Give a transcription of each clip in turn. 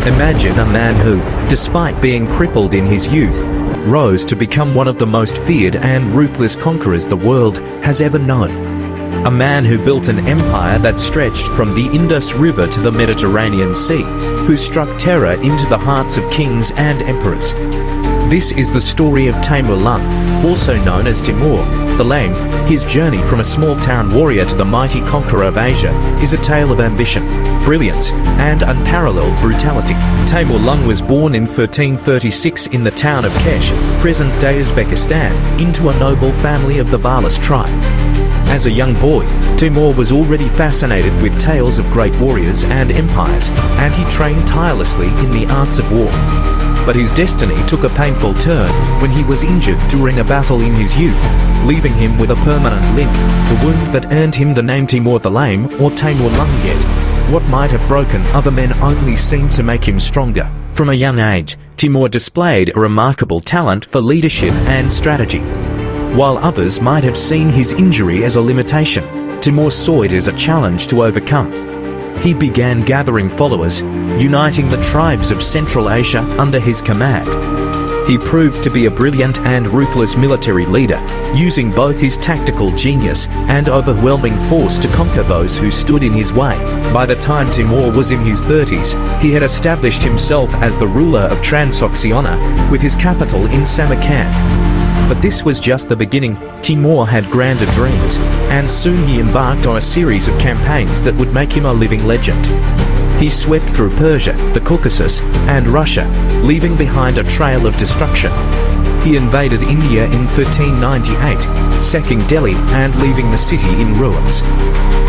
Imagine a man who, despite being crippled in his youth, rose to become one of the most feared and ruthless conquerors the world has ever known. A man who built an empire that stretched from the Indus River to the Mediterranean Sea, who struck terror into the hearts of kings and emperors. This is the story of Taimoor Lang, also known as Timur Lang. His journey from a small-town warrior to the mighty conqueror of Asia is a tale of ambition, brilliance, and unparalleled brutality. Taimoor Lung was born in 1336 in the town of Kesh, present-day Uzbekistan, into a noble family of the Balas tribe. As a young boy, Timur was already fascinated with tales of great warriors and empires, and he trained tirelessly in the arts of war. But his destiny took a painful turn when he was injured during a battle in his youth, leaving him with a permanent limp, the wound that earned him the name Timur Lang or Taimoor Lung. Yet, what might have broken other men only seemed to make him stronger. From a young age, Timur displayed a remarkable talent for leadership and strategy. While others might have seen his injury as a limitation, Timur saw it as a challenge to overcome. He began gathering followers, uniting the tribes of Central Asia under his command. He proved to be a brilliant and ruthless military leader, using both his tactical genius and overwhelming force to conquer those who stood in his way. By the time Timur was in his 30s, he had established himself as the ruler of Transoxiana, with his capital in Samarkand. But this was just the beginning. Timur had grander dreams, and soon he embarked on a series of campaigns that would make him a living legend. He swept through Persia, the Caucasus, and Russia, leaving behind a trail of destruction. He invaded India in 1398, sacking Delhi and leaving the city in ruins.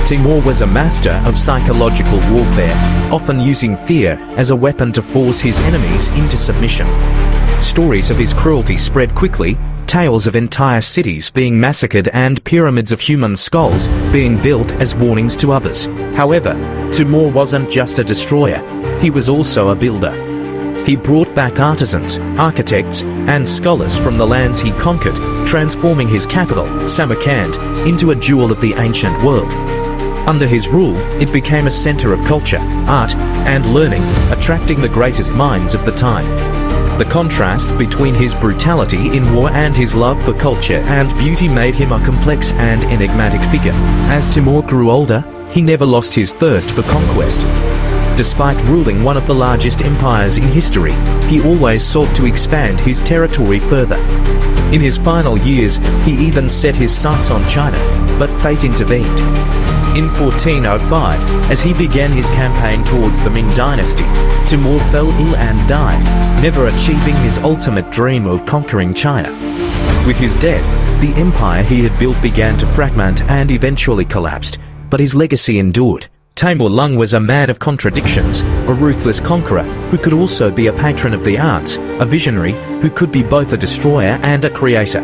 Timur was a master of psychological warfare, often using fear as a weapon to force his enemies into submission. Stories of his cruelty spread quickly, tales of entire cities being massacred and pyramids of human skulls being built as warnings to others. However, Timur wasn't just a destroyer, he was also a builder. He brought back artisans, architects, and scholars from the lands he conquered, transforming his capital, Samarkand, into a jewel of the ancient world. Under his rule, it became a center of culture, art, and learning, attracting the greatest minds of the time. The contrast between his brutality in war and his love for culture and beauty made him a complex and enigmatic figure. As Timur grew older, he never lost his thirst for conquest. Despite ruling one of the largest empires in history, he always sought to expand his territory further. In his final years, he even set his sights on China, but fate intervened. In 1405, as he began his campaign towards the Ming dynasty, Timur fell ill and died, never achieving his ultimate dream of conquering China. With his death, the empire he had built began to fragment and eventually collapsed, but his legacy endured. Taimoor Lung was a man of contradictions, a ruthless conqueror who could also be a patron of the arts, a visionary who could be both a destroyer and a creator.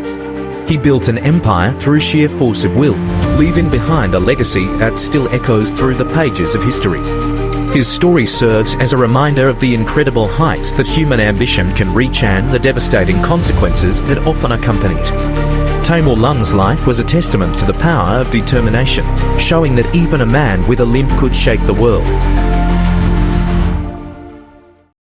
He built an empire through sheer force of will, leaving behind a legacy that still echoes through the pages of history. His story serves as a reminder of the incredible heights that human ambition can reach and the devastating consequences that often accompany it. Taimoor Lung's life was a testament to the power of determination, showing that even a man with a limp could shake the world.